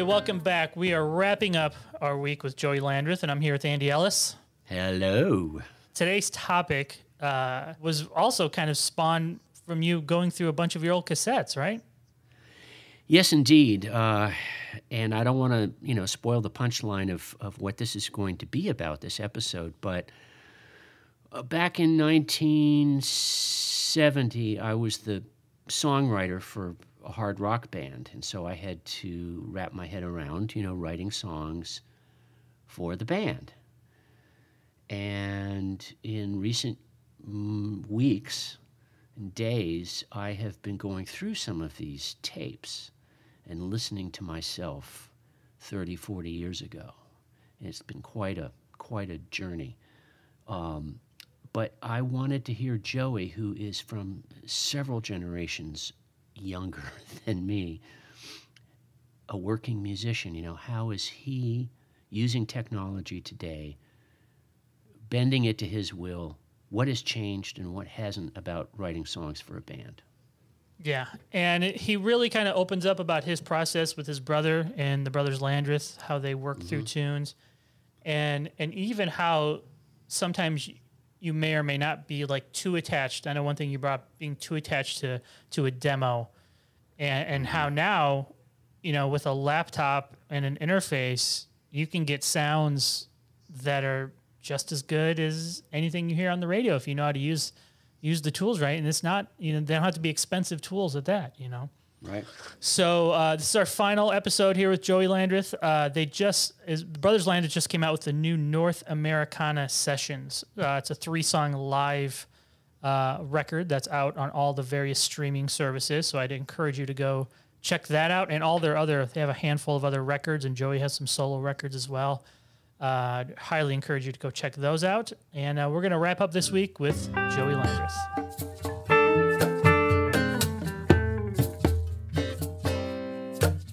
everybody. Welcome back. We are wrapping up our week with Joey Landreth, and I'm here with Andy Ellis. Hello. Today's topic was also kind of spawned from you going through a bunch of your old cassettes, right? Yes, indeed. And I don't want to, spoil the punchline of what this is going to be about, this episode, but back in 1970, I was the songwriter for a hard rock band, and so I had to wrap my head around, writing songs for the band. And in recent weeks and days, I have been going through some of these tapes and listening to myself 30, 40 years ago. And it's been quite a journey. But I wanted to hear Joey, who is from several generations younger than me, a working musician. How is he using technology today, bending it to his will? What has changed and what hasn't about writing songs for a band? Yeah, and he really kind of opens up about his process with his brother and the brothers Landreth, how they work through tunes, and even how sometimes you may or may not be like too attached. I know one thing you brought up, being too attached to a demo, and how now, with a laptop and an interface, you can get sounds that are just as good as anything you hear on the radio if you know how to use the tools right. And it's not, they don't have to be expensive tools at that, Right. So this is our final episode here with Joey Landreth. Brothers Landreth just came out with the new North Americana Sessions. It's a 3-song live record that's out on all the various streaming services. So I'd encourage you to go check that out, and all they have a handful of other records, and Joey has some solo records as well. I'd highly encourage you to go check those out. And we're going to wrap up this week with Joey Landreth.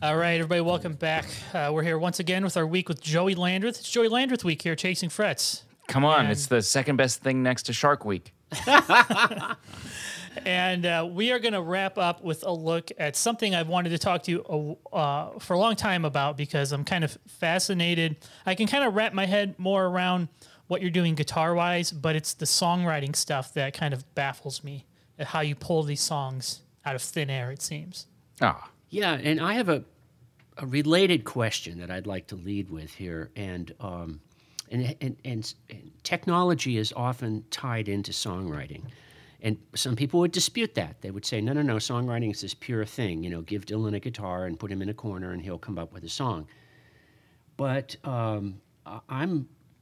All right, everybody, welcome back. We're here once again with our week with Joey Landreth. It's Joey Landreth week here, Chasing Frets. Come on, it's the second best thing next to Shark Week. And we are going to wrap up with a look at something I've wanted to talk to you for a long time about, because I'm kind of fascinated. I can kind of wrap my head more around what you're doing guitar-wise, but it's the songwriting stuff that kind of baffles me, at how you pull these songs out of thin air, it seems. Ah. Yeah, and I have a related question that I'd like to lead with here, and technology is often tied into songwriting, and some people would dispute that. They would say, no, songwriting is this pure thing. Give Dylan a guitar and put him in a corner, and he'll come up with a song. But I'm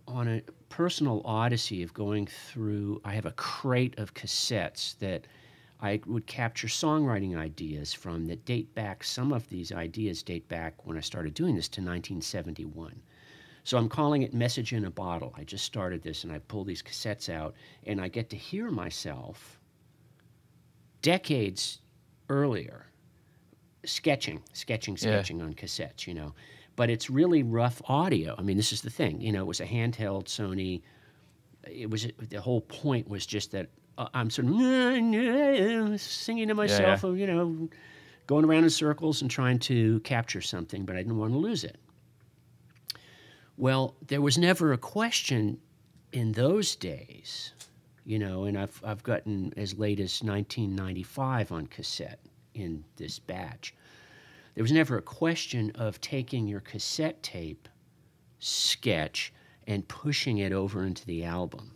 on a personal odyssey of going through. I have a crate of cassettes that I would capture songwriting ideas from that date back. Some of these ideas date back when I started doing this to 1971. So I'm calling it Message in a Bottle. I just started this, and I pull these cassettes out, and I get to hear myself decades earlier sketching on cassettes, But it's really rough audio. I mean, this is the thing. It was a handheld Sony. The whole point was just that I'm sort of singing to myself, going around in circles and trying to capture something, but I didn't want to lose it. Well, there was never a question in those days, and I've gotten as late as 1995 on cassette in this batch. There was never a question of taking your cassette tape sketch and pushing it over into the album.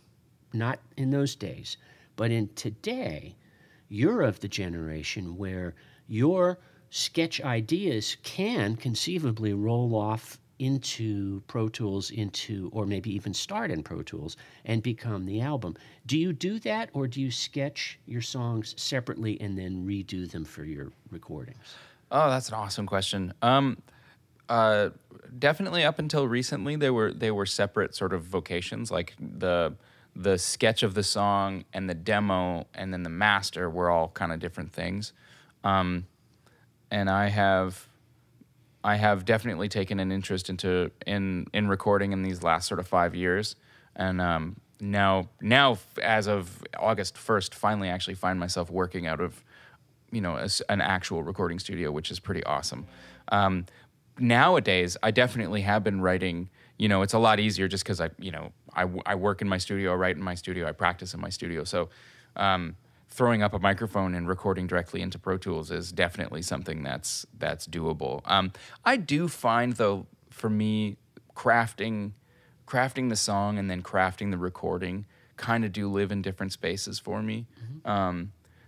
Not in those days. But in today, you're of the generation where your sketch ideas can conceivably roll off into Pro Tools, or maybe even start in Pro Tools and become the album. Do you do that, or do you sketch your songs separately and then redo them for your recordings? Oh, that's an awesome question. Definitely up until recently, they were separate sort of vocations. Like the sketch of the song and the demo and then the master were all kind of different things. And I have definitely taken an interest in recording in these last sort of 5 years, and now as of August 1st, finally actually find myself working out of an actual recording studio, which is pretty awesome. nowadays I definitely have been writing. You know, it's a lot easier just because I work in my studio, I write in my studio, I practice in my studio. So throwing up a microphone and recording directly into Pro Tools is definitely something that's doable. I do find, though, for me, crafting the song and then crafting the recording kind of do live in different spaces for me.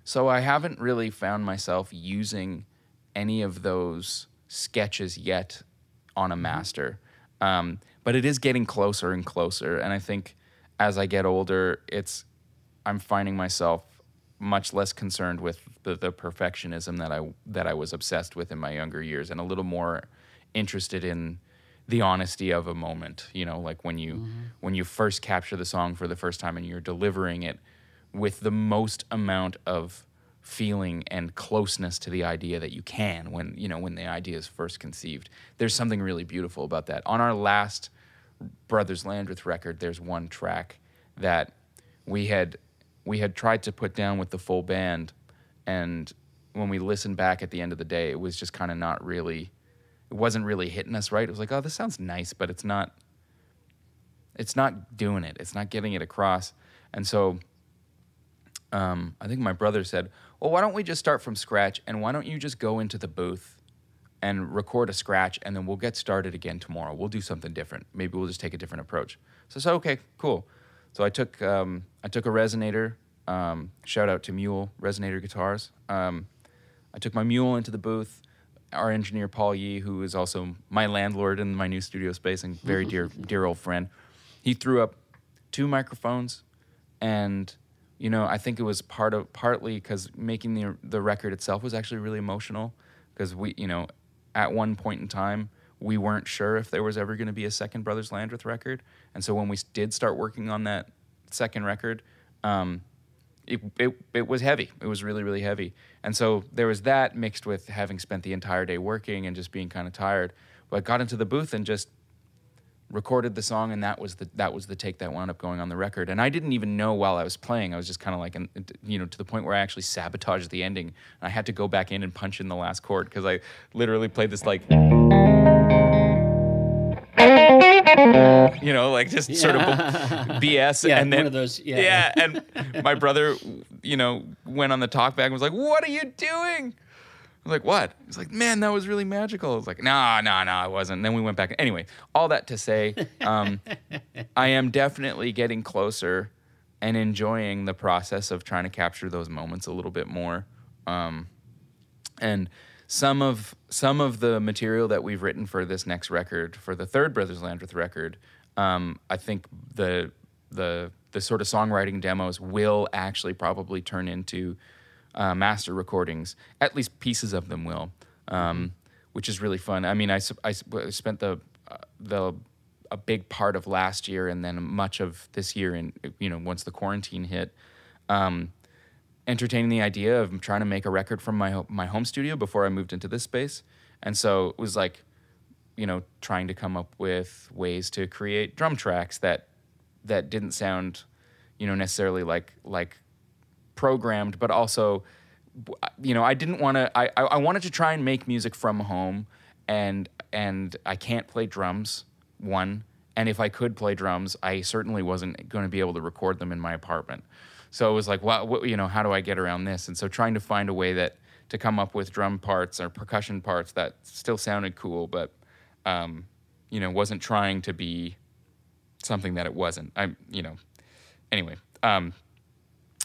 So I haven't really found myself using any of those sketches yet on a master. But it is getting closer and closer. And I think as I get older, I'm finding myself much less concerned with the perfectionism that I was obsessed with in my younger years, and a little more interested in the honesty of a moment. You know, like when you first capture the song for the first time and you're delivering it with the most amount of feeling and closeness to the idea that you can when the idea is first conceived. There's something really beautiful about that. On our last Brothers Landreth record, there's one track that we had tried to put down with the full band, and when we listened back at the end of the day, it was just kind of it wasn't really hitting us right. It was like, oh, this sounds nice, but it's not doing it. It's not getting it across. And so I think my brother said, well, why don't we just start from scratch, and why don't you just go into the booth and record a scratch, and then we'll get started again tomorrow. We'll do something different. Maybe we'll just take a different approach. So I said, okay, cool. So I took a resonator. Shout out to Mule Resonator Guitars. I took my Mule into the booth. Our engineer Paul Yee, who is also my landlord in my new studio space and very dear old friend, he threw up 2 microphones, and I think it was partly because making the record itself was actually really emotional, because we, at one point in time, we weren't sure if there was ever going to be a second Brothers Landreth record. And so when we did start working on that second record, it was heavy. It was really, really heavy. And so there was that mixed with having spent the entire day working and just being kind of tired. But I got into the booth and just recorded the song, and that was the take that wound up going on the record. And I didn't even know while I was playing. I was just kind of like, to the point where I actually sabotaged the ending. And I had to go back in and punch in the last chord, because I literally played this like, just sort of BS. Yeah, and then one of those. Yeah. And my brother, went on the talkback and was like, "What are you doing?" I was like, "What?" He's like, "Man, that was really magical." I was like, No, it wasn't. And then we went back. Anyway, all that to say, I am definitely getting closer and enjoying the process of trying to capture those moments a little bit more. And some of the material that we've written for this next record, for the third Brothers Landreth record, I think the sort of songwriting demos will actually probably turn into master recordings. At least pieces of them will, which is really fun. I mean, I spent a big part of last year and then much of this year, and once the quarantine hit, entertaining the idea of trying to make a record from my home studio before I moved into this space. And so it was like, trying to come up with ways to create drum tracks that didn't sound, necessarily like programmed, but also, I didn't want to. I wanted to try and make music from home, and I can't play drums. One, and if I could play drums, I certainly wasn't going to be able to record them in my apartment. So it was like, how do I get around this? And so trying to find a way to come up with drum parts or percussion parts that still sounded cool, but wasn't trying to be something that it wasn't. Anyway.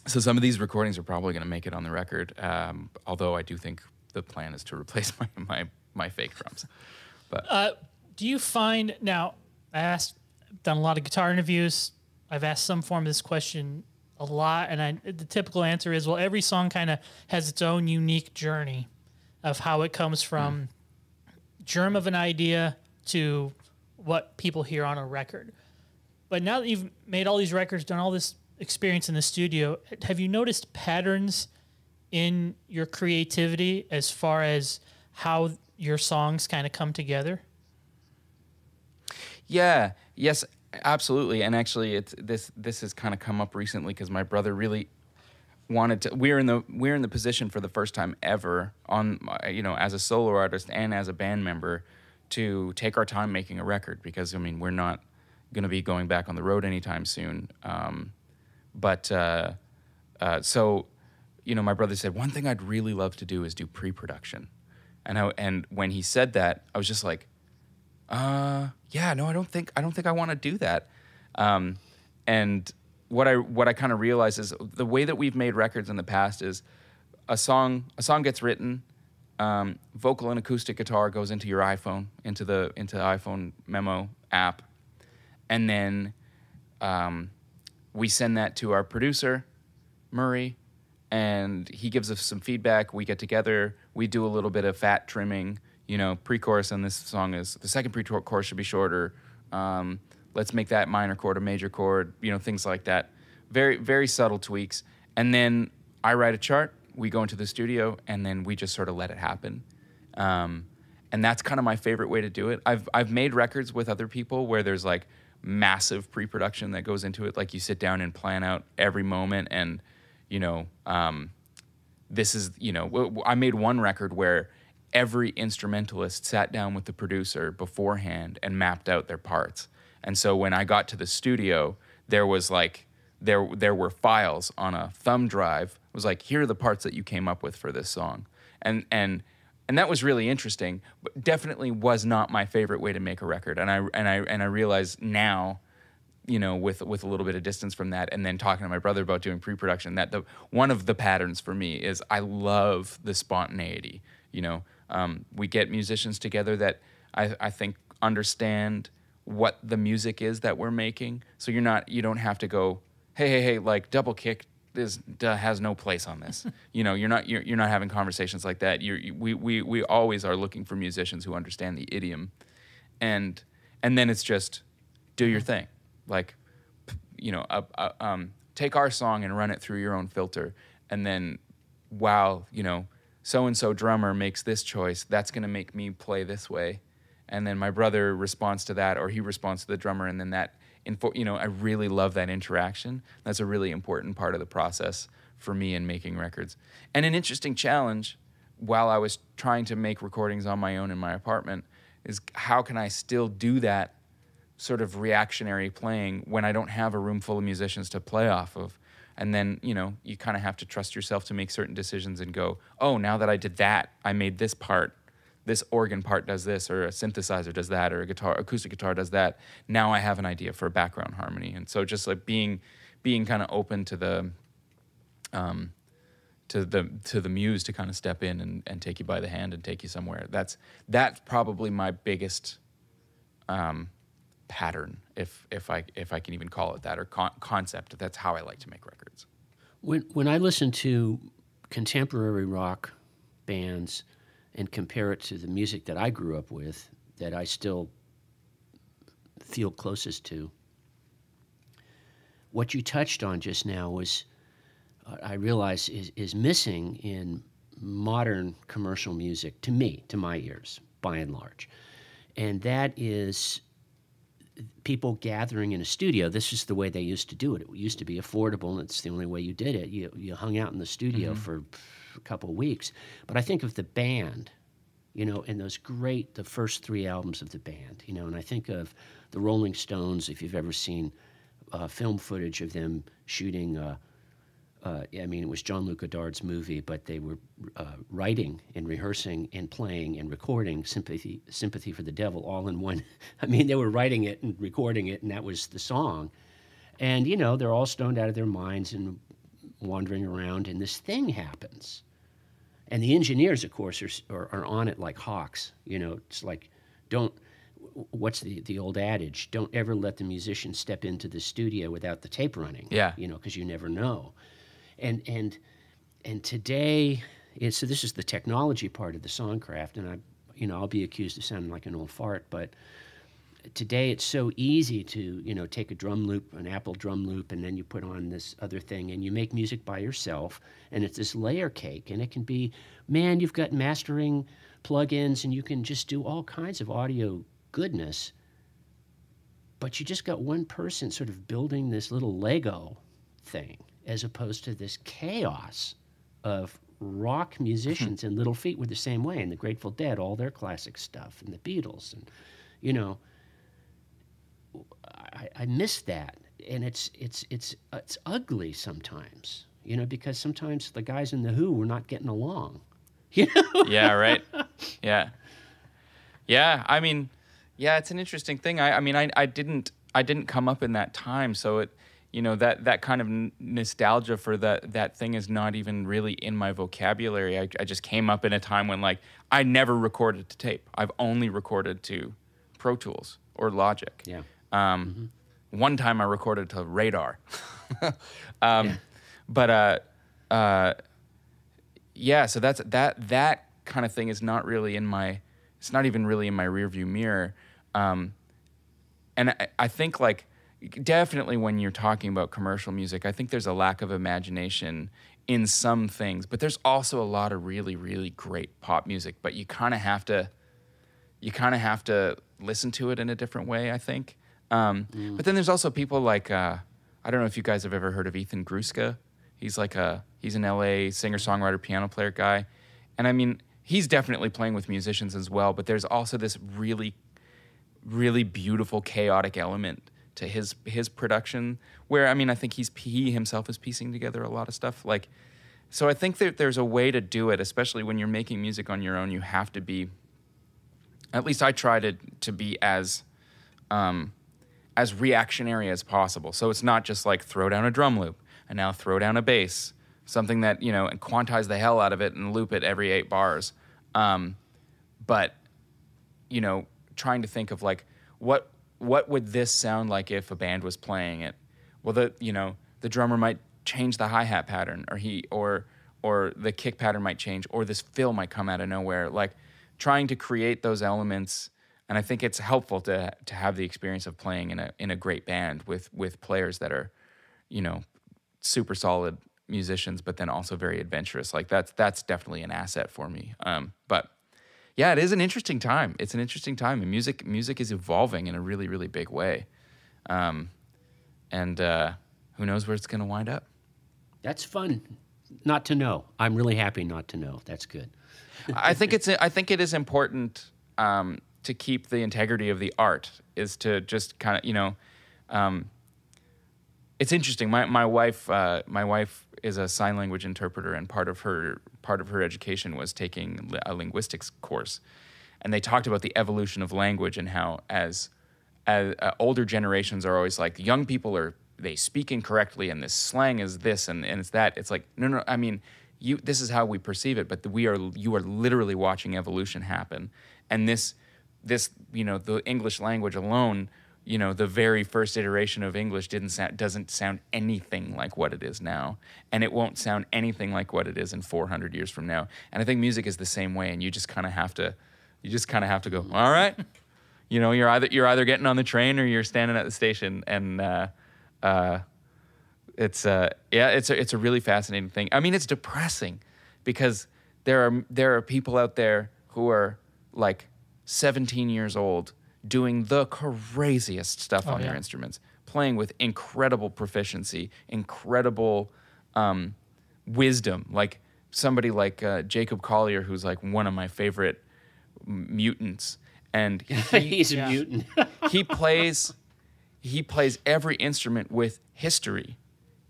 So some of these recordings are probably going to make it on the record, although I do think the plan is to replace my fake drums. But do you find, now, I've done a lot of guitar interviews. I've asked some form of this question a lot, and the typical answer is, well, every song kind of has its own unique journey of how it comes from germ of an idea to what people hear on a record. But now that you've made all these records, done all this experience in the studio, have you noticed patterns in your creativity as far as how your songs kind of come together? Yeah, yes, absolutely. And actually, this has kind of come up recently because my brother really wanted to. We're in the position for the first time ever as a solo artist and as a band member to take our time making a record because, I mean, we're not going to be going back on the road anytime soon. So, you know, my brother said, one thing I'd really love to do is do pre-production. And when he said that, I was just like, yeah, no, I don't think I want to do that. And what I kind of realized is the way that we've made records in the past is a song gets written, vocal and acoustic guitar goes into your iPhone, into the iPhone memo app, and then we send that to our producer, Murray, and he gives us some feedback. We get together, we do a little bit of fat trimming, you know, pre-chorus on this song is, the second pre-chorus should be shorter. Let's make that minor chord a major chord, you know, things like that. Very, very subtle tweaks. And then I write a chart, we go into the studio, and then we just sort of let it happen. And that's kind of my favorite way to do it. I've made records with other people where there's like massive pre-production that goes into it. Like you sit down and plan out every moment, and, you know, this is, you know, I made one record where every instrumentalist sat down with the producer beforehand and mapped out their parts. And so when I got to the studio, there was like, there were files on a thumb drive. It was like, here are the parts that you came up with for this song. And that was really interesting, but definitely was not my favorite way to make a record. And I realize now, you know, with a little bit of distance from that, and then talking to my brother about doing pre-production, that one of the patterns for me is I love the spontaneity. You know, we get musicians together that I think understand what the music is that we're making. So you don't have to go, hey, like double kick has no place on this. You know, you're not having conversations like that. We always are looking for musicians who understand the idiom, and then it's just do your thing. Like, you know, take our song and run it through your own filter, and then, wow, you know, so-and-so drummer makes this choice, that's going to make me play this way. And then my brother responds to that, or he responds to the drummer, and then that, you know, I really love that interaction. That's a really important part of the process for me in making records. And an interesting challenge while I was trying to make recordings on my own in my apartment is how can I still do that sort of reactionary playing when I don't have a room full of musicians to play off of. And then, you know, you kind of have to trust yourself to make certain decisions and go, oh, now that I did that, I made this part. This organ part does this, or a synthesizer does that, or acoustic guitar does that. Now I have an idea for a background harmony. And so just like being kind of open to the muse to kind of step in and take you by the hand and take you somewhere. That's probably my biggest pattern, if I can even call it that, or concept. That's how I like to make records. When I listen to contemporary rock bands and compare it to the music that I grew up with, that I still feel closest to, what you touched on just now was, I realize, is missing in modern commercial music, to me, to my ears, by and large. And that is people gathering in a studio. This is the way they used to do it. It used to be affordable, and it's the only way you did it. You hung out in the studio for a couple of weeks. But I think of the band, you know, and the first 3 albums of the band, you know, and I think of the Rolling Stones, if you've ever seen film footage of them shooting, I mean, it was Jean-Luc Godard's movie, but they were writing and rehearsing and playing and recording Sympathy for the Devil all in one. I mean, they were writing it and recording it, and that was the song. And, you know, they're all stoned out of their minds and wandering around, and this thing happens. And the engineers, of course, are on it like hawks. You know, it's like, what's the old adage? Don't ever let the musician step into the studio without the tape running. Yeah. You know, because you never know. And today, so this is the technology part of the Songcraft, and I'll be accused of sounding like an old fart, but today it's so easy to, you know, take a drum loop, an Apple drum loop, and then you put on this other thing, and you make music by yourself, and it's this layer cake, and it can be, man, you've got mastering plugins, and you can just do all kinds of audio goodness, but you just got one person sort of building this little Lego thing, as opposed to this chaos of rock musicians, and Little Feat were the same way, and the Grateful Dead, all their classic stuff, and the Beatles, and you know, I miss that, and it's ugly sometimes, you know, because sometimes the guys in the Who were not getting along, you know. Yeah, right. Yeah. Yeah, I mean, yeah, it's an interesting thing. I mean, I didn't come up in that time, so it, you know, that kind of nostalgia for that thing is not even really in my vocabulary. I just came up in a time when, like, I never recorded to tape. I've only recorded to Pro Tools or Logic. Yeah. One time I recorded to Radar. Yeah. But yeah, so that kind of thing is not really in my, it's not even really in my rearview mirror. And I think, like, definitely when you're talking about commercial music, I think there's a lack of imagination in some things, but there's also a lot of really, really great pop music, but you kind of have to listen to it in a different way, I think. But then there's also people like, I don't know if you guys have ever heard of Ethan Gruska. He's an LA singer-songwriter, piano player guy. And I mean, he's definitely playing with musicians as well, but there's also this really, really beautiful, chaotic element to his production where, I mean, I think he himself is piecing together a lot of stuff. Like, so I think that there's a way to do it, especially when you're making music on your own. You have to be, at least I try to be as reactionary as possible. So it's not just like throw down a drum loop and now throw down a bass, something that, you know, and quantize the hell out of it and loop it every 8 bars. But, you know, trying to think of, like, what would this sound like if a band was playing it? Well, the drummer might change the hi-hat pattern, or the kick pattern might change, or this fill might come out of nowhere. Like, trying to create those elements. And I think it's helpful to have the experience of playing in a great band with players that are, you know, super solid musicians, but then also very adventurous. Like, that's definitely an asset for me. But yeah, it is an interesting time. It's an interesting time, and music is evolving in a really, really big way. And who knows where it's going to wind up? That's fun not to know. I'm really happy not to know. That's good. I think it is important to keep the integrity of the art, is to just kind of, you know, it's interesting. My wife is a sign language interpreter, and part of her education was taking a linguistics course, and they talked about the evolution of language and how as older generations are always like, young people they speak incorrectly and this slang is this and it's that. It's like, no, I mean, this is how we perceive it, but you are literally watching evolution happen, and this, you know, the English language alone, you know, the very first iteration of English doesn't sound anything like what it is now, and it won't sound anything like what it is in 400 years from now. And I think music is the same way, and you just kind of have to go, all right, you know, you're either getting on the train or you're standing at the station, and it's a really fascinating thing. I mean, it's depressing because there are people out there who are like 17 years old doing the craziest stuff on their instruments, playing with incredible proficiency, incredible wisdom. Like somebody like Jacob Collier, who's like one of my favorite mutants, and he's a mutant. he plays every instrument with history,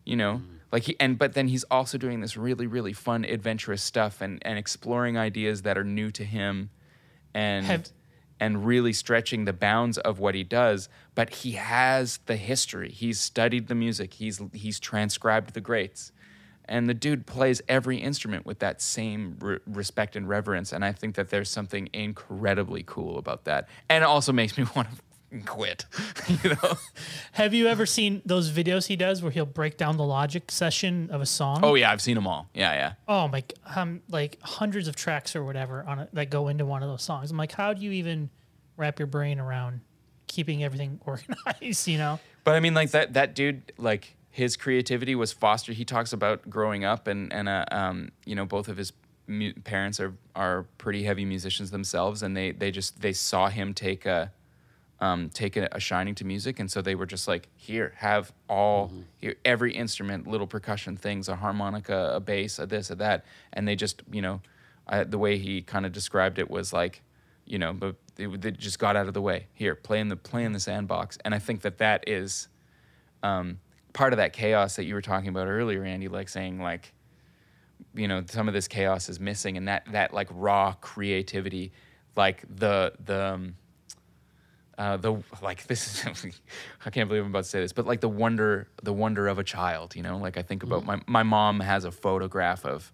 you know. But then he's also doing this really, really fun, adventurous stuff and exploring ideas that are new to him, and really stretching the bounds of what he does. But he has the history. He's studied the music. He's transcribed the greats. And the dude plays every instrument with that same respect and reverence. And I think that there's something incredibly cool about that. And it also makes me want to quit, you know? Have you ever seen those videos he does where he'll break down the Logic session of a song? Oh yeah, I've seen them all. Yeah. Oh my, like hundreds of tracks or whatever on it that go into one of those songs. I'm like, how do you even wrap your brain around keeping everything organized, you know? But I mean, like that dude, like his creativity was fostered. He talks about growing up and you know, both of his parents are pretty heavy musicians themselves, and they saw him take a taken a shining to music, and so they were just like, here, have all here, every instrument, little percussion things, a harmonica, a bass, a this, a that, and they just, you know, the way he kind of described it was like, you know, but they just got out of the way. Here, play in the sandbox, and I think that is part of that chaos that you were talking about earlier, Andy, like saying like, you know, some of this chaos is missing, and that like raw creativity, like the like this is I can't believe I'm about to say this, but like the wonder of a child, you know, like I think about my mom has a photograph of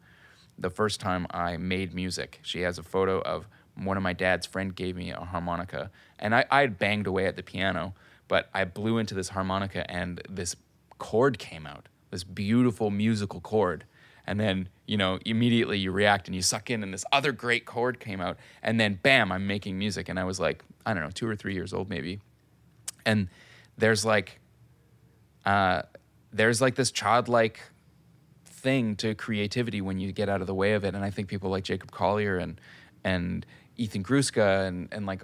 the first time I made music. She has a photo of one of my dad's friend gave me a harmonica, and I had banged away at the piano, but I blew into this harmonica and this chord came out, this beautiful musical chord. And then, you know, immediately you react and you suck in, and this other great chord came out, and then bam, I'm making music. And I was like, I don't know, 2 or 3 years old maybe. And there's like this childlike thing to creativity when you get out of the way of it. And I think people like Jacob Collier and Ethan Gruska and like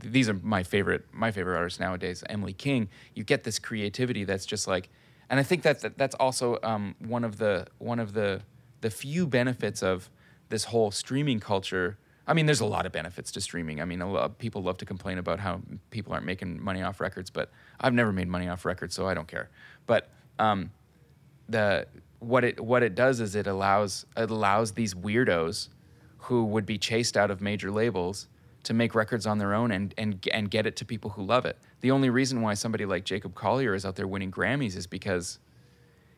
these are my favorite artists nowadays, Emily King. You get this creativity that's just like. And I think that's also one of the few benefits of this whole streaming culture. I mean, there's a lot of benefits to streaming. I mean, a lot of people love to complain about how people aren't making money off records, but I've never made money off records, so I don't care. But what it does is it allows these weirdos who would be chased out of major labels to make records on their own and get it to people who love it. The only reason why somebody like Jacob Collier is out there winning Grammys is because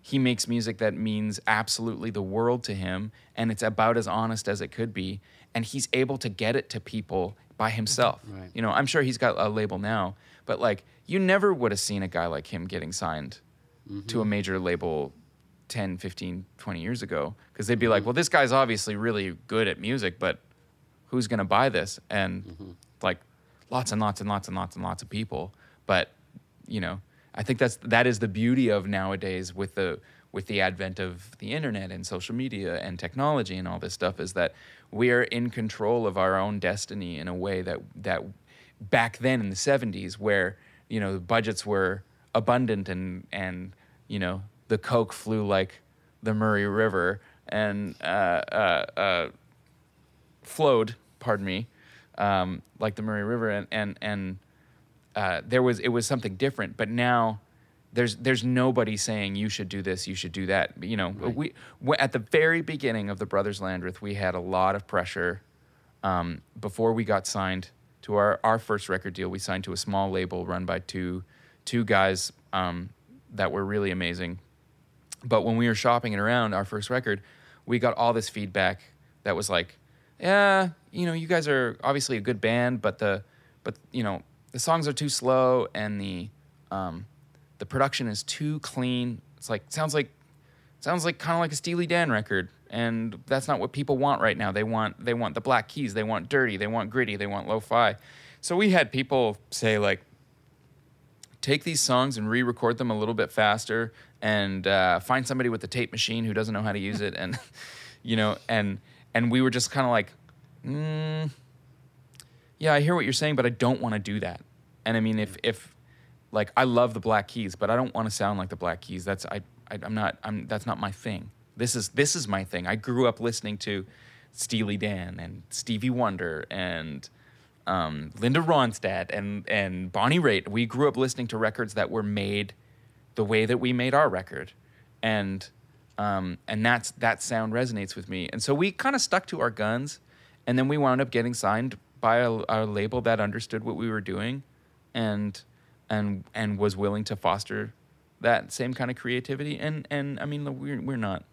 he makes music that means absolutely the world to him, and it's about as honest as it could be, and he's able to get it to people by himself. Right. You know, I'm sure he's got a label now, but like you never would have seen a guy like him getting signed to a major label 10, 15, 20 years ago, because they'd be like, well, this guy's obviously really good at music, but who's going to buy this? And like lots and lots and lots and lots and lots of people. But, you know, I think that is the beauty of nowadays with the advent of the internet and social media and technology and all this stuff, is that we are in control of our own destiny in a way that back then in the 70s, where, you know, the budgets were abundant and you know, the Coke flew like the Murray River and flowed, pardon me, like the Murray River, and it was something different. But now there's nobody saying you should do this, you should do that. You know, right. we at the very beginning of the Brothers Landreth, we had a lot of pressure. Before we got signed to our first record deal, we signed to a small label run by two guys that were really amazing. But when we were shopping it around, our first record, we got all this feedback that was like, yeah, you know, you guys are obviously a good band, but you know, the songs are too slow and the production is too clean. It's like sounds like kind of like a Steely Dan record, and that's not what people want right now. They want the Black Keys, they want dirty, they want gritty, they want lo-fi. So we had people say like, take these songs and re-record them a little bit faster, and find somebody with a tape machine who doesn't know how to use it, and you know, and we were just kind of like, yeah, I hear what you're saying, but I don't want to do that. And I mean, if like I love the Black Keys, but I don't want to sound like the Black Keys. That's not my thing. This is my thing. I grew up listening to Steely Dan and Stevie Wonder and Linda Ronstadt and Bonnie Raitt. We grew up listening to records that were made the way that we made our record, and that sound resonates with me. And so we kind of stuck to our guns, and then we wound up getting signed by a label that understood what we were doing, and was willing to foster that same kind of creativity. And I mean, we're not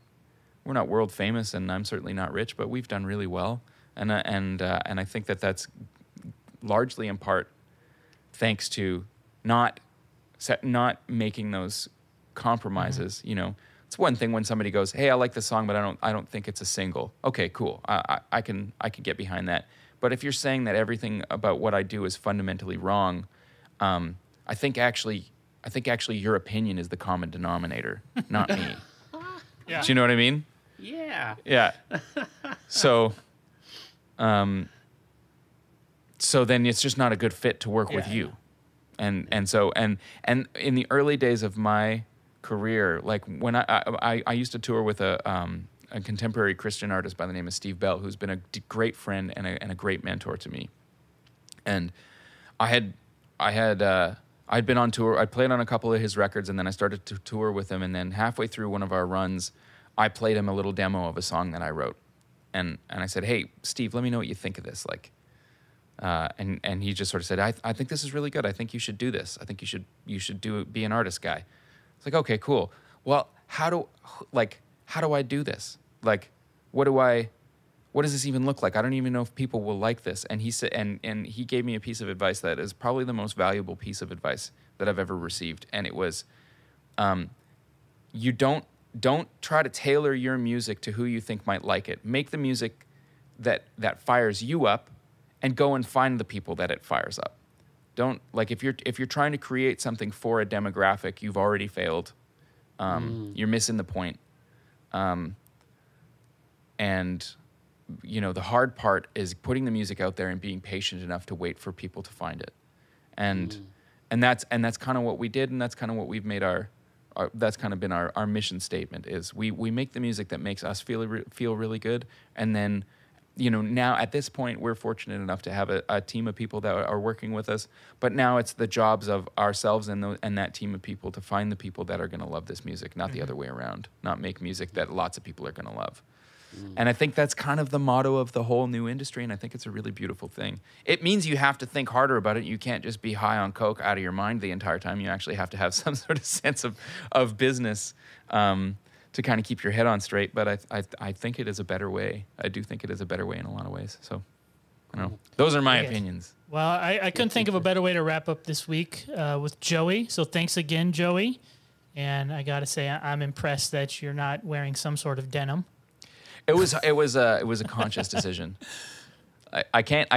world famous, and I'm certainly not rich, but we've done really well. And I think that's largely in part thanks to not making those compromises. You know, it's one thing when somebody goes, "Hey, I like this song, but I don't think it's a single." Okay, cool. I can get behind that. But if you're saying that everything about what I do is fundamentally wrong, I think actually your opinion is the common denominator, not me. Yeah. Do you know what I mean? Yeah. Yeah. So, so then it's just not a good fit to work with you. And so in the early days of my career, like when I used to tour with a contemporary Christian artist by the name of Steve Bell, who's been a great friend and a great mentor to me. And I'd been on tour. I played on a couple of his records, and then I started to tour with him. And then halfway through one of our runs, I played him a little demo of a song that I wrote. And I said, "Hey, Steve, let me know what you think of this." Like, and he just sort of said, I think this is really good. I think you should do this. I think you should be an artist guy. It's like, okay, cool. Well, how do I do this? Like, what does this even look like? I don't even know if people will like this. And he said, and he gave me a piece of advice that is probably the most valuable piece of advice that I've ever received. And it was, you don't try to tailor your music to who you think might like it. Make the music that fires you up, and go and find the people that it fires up. Don't, like, if you're trying to create something for a demographic, you've already failed. You're missing the point. And you know, the hard part is putting the music out there and being patient enough to wait for people to find it. And that's kind of what we did, and that's kind of what we've made that's kind of been our mission statement, is we make the music that makes us feel really good. And then, you know, now at this point, we're fortunate enough to have a team of people that are working with us. But now it's the jobs of ourselves and that team of people to find the people that are going to love this music, not the other way around. Not make music that lots of people are going to love. And I think that's kind of the motto of the whole new industry, and I think it's a really beautiful thing. It means you have to think harder about it. You can't just be high on coke out of your mind the entire time. You actually have to have some sort of sense of business to kind of keep your head on straight. But I think it is a better way. I do think it is a better way in a lot of ways. So, I don't know. Those are my opinions. Well, I couldn't think of a better way to wrap up this week with Joey. So thanks again, Joey. And I got to say, I'm impressed that you're not wearing some sort of denim. It was a conscious decision. I can't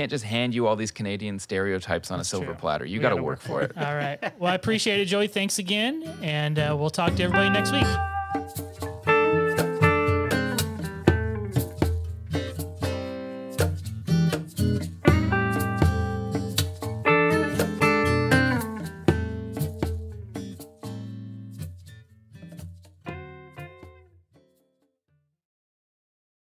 just hand you all these Canadian stereotypes on a silver platter. You got to work for it. All right. Well, I appreciate it, Joey. Thanks again, and we'll talk to everybody next week.